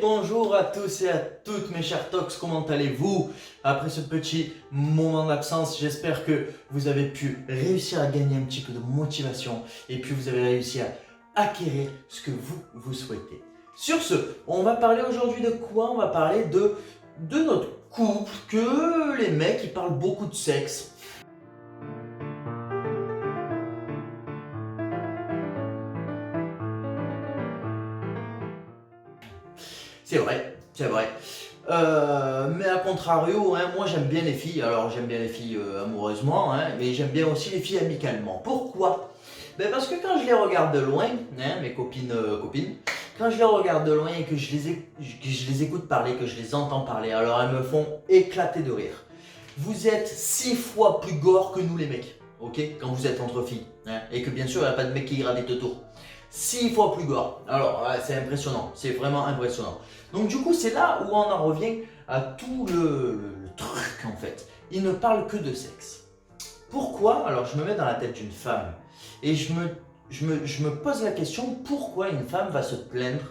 bonjour à tous et à toutes mes chers tox, comment allez-vous? Après ce petit moment d'absence, j'espère que vous avez pu réussir à gagner un petit peu de motivation et puis vous avez réussi à acquérir ce que vous souhaitez. Sur ce, on va parler aujourd'hui de quoi? On va parler de notre couple, que les mecs ils parlent beaucoup de sexe. C'est vrai, c'est vrai. Mais à contrario, hein, moi j'aime bien les filles. Alors j'aime bien les filles amoureusement, hein, mais j'aime bien aussi les filles amicalement. Pourquoi? Ben parce que quand je les regarde de loin, hein, mes copines, quand je les regarde de loin et que je les écoute parler, que je les entends parler, alors elles me font éclater de rire. Vous êtes 6 fois plus gore que nous les mecs, ok? Quand vous êtes entre filles, hein, et que bien sûr il n'y a pas de mec qui gravite autour. 6 fois plus gore. Alors c'est impressionnant, c'est vraiment impressionnant. Donc du coup c'est là où on en revient à tout le truc en fait. Il ne parle que de sexe. Pourquoi? Alors je me mets dans la tête d'une femme et je me pose la question, pourquoi une femme va se plaindre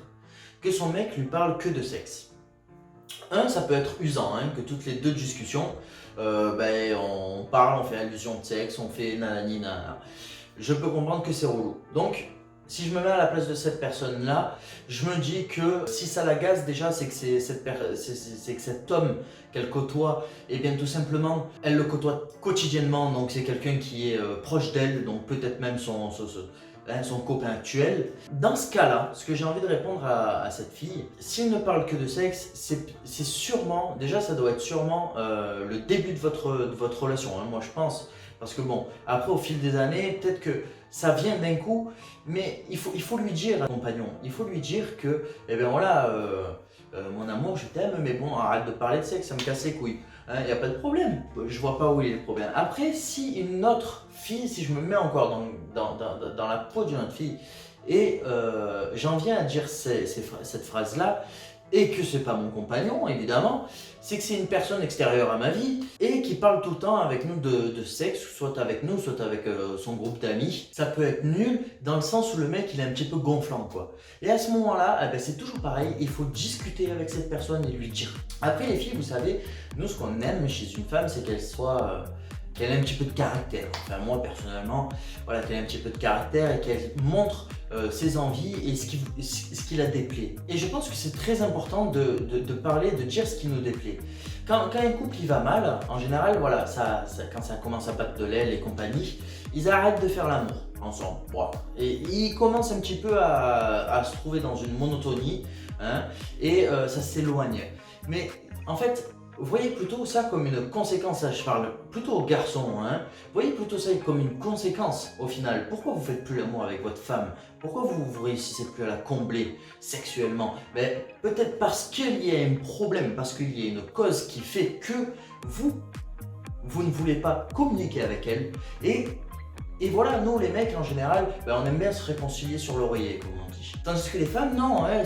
que son mec lui parle que de sexe? Ça peut être usant, hein, que toutes les deux discussions, on parle, on fait allusion de sexe, on fait nanani nanana. Je peux comprendre que c'est relou. Donc si je me mets à la place de cette personne-là, je me dis que si ça l'agace déjà, c'est que cet homme qu'elle côtoie, et bien tout simplement, elle le côtoie quotidiennement, donc c'est quelqu'un qui est proche d'elle, donc peut-être même son copain actuel. Dans ce cas-là, ce que j'ai envie de répondre à cette fille, s'il ne parle que de sexe, c'est sûrement, déjà ça doit être sûrement le début de votre relation, hein, moi je pense. Parce que bon, après au fil des années, peut-être que ça vient d'un coup, mais il faut lui dire à ton compagnon, il faut lui dire que, eh bien voilà, mon amour, je t'aime, mais bon, arrête de parler de sexe, ça me casse les couilles. Il n'y a pas de problème, je vois pas où il est le problème. Après, si une autre fille, si je me mets encore dans la peau d'une autre fille, et j'en viens à dire cette phrase-là, et que c'est pas mon compagnon évidemment, c'est que c'est une personne extérieure à ma vie et qui parle tout le temps avec nous de sexe, soit avec nous, soit avec son groupe d'amis. Ça peut être nul dans le sens où le mec il est un petit peu gonflant quoi. Et à ce moment-là, c'est toujours pareil, il faut discuter avec cette personne et lui dire. Après les filles, vous savez, nous ce qu'on aime chez une femme, c'est qu'elle soit... qu'elle ait un petit peu de caractère. Enfin moi personnellement, voilà, qu'elle ait un petit peu de caractère et qu'elle montre ses envies et ce qui la déplaît. Et je pense que c'est très important de parler, de dire ce qui nous déplaît. Quand un couple il va mal, en général, voilà, quand ça commence à battre de l'aile et compagnie, ils arrêtent de faire l'amour ensemble. Voilà. Et ils commencent un petit peu à se trouver dans une monotonie, hein, et ça s'éloigne. Mais en fait, voyez plutôt ça comme une conséquence, je parle plutôt aux garçons, hein. Voyez plutôt ça comme une conséquence au final. Pourquoi vous faites plus l'amour avec votre femme? Pourquoi vous réussissez plus à la combler sexuellement? Peut-être parce qu'il y a un problème, parce qu'il y a une cause qui fait que vous ne voulez pas communiquer avec elle. Et voilà, nous les mecs en général, on aime bien se réconcilier sur l'oreiller comme on dit. Tandis que les femmes, non, elles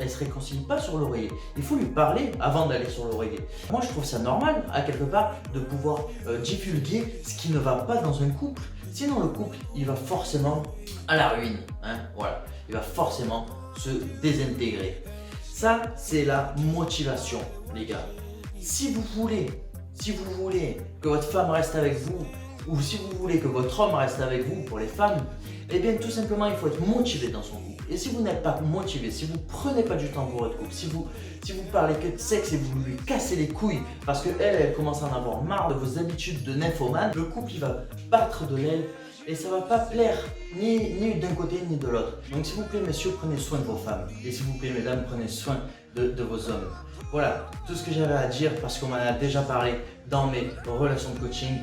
se réconcilient pas sur l'oreiller. Il faut lui parler avant d'aller sur l'oreiller. Moi je trouve ça normal, à quelque part, de pouvoir divulguer ce qui ne va pas dans un couple. Sinon le couple, il va forcément à la ruine, hein, voilà. Il va forcément se désintégrer. Ça, c'est la motivation, les gars. Si vous voulez que votre femme reste avec vous, ou si vous voulez que votre homme reste avec vous pour les femmes, eh bien tout simplement il faut être motivé dans son couple. Et si vous n'êtes pas motivé, si vous ne prenez pas du temps pour votre couple, si vous parlez que de sexe et vous lui cassez les couilles parce qu'elle commence à en avoir marre de vos habitudes de nymphomane, le couple il va battre de l'aile et ça va pas plaire ni d'un côté ni de l'autre. Donc s'il vous plaît messieurs, prenez soin de vos femmes. Et s'il vous plaît mesdames, prenez soin de vos hommes. Voilà tout ce que j'avais à dire parce qu'on m'en a déjà parlé dans mes relations de coaching.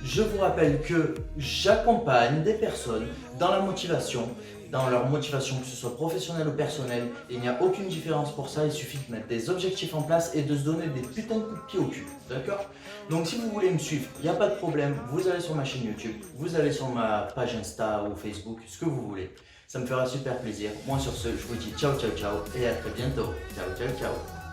Je vous rappelle que j'accompagne des personnes dans la motivation, dans leur motivation, que ce soit professionnelle ou personnelle. Il n'y a aucune différence pour ça, il suffit de mettre des objectifs en place et de se donner des putains de coups de pied au cul, d'accord? Donc si vous voulez me suivre, il n'y a pas de problème, vous allez sur ma chaîne YouTube, vous allez sur ma page Insta ou Facebook, ce que vous voulez. Ça me fera super plaisir. Moi sur ce, je vous dis ciao ciao ciao et à très bientôt. Ciao ciao ciao.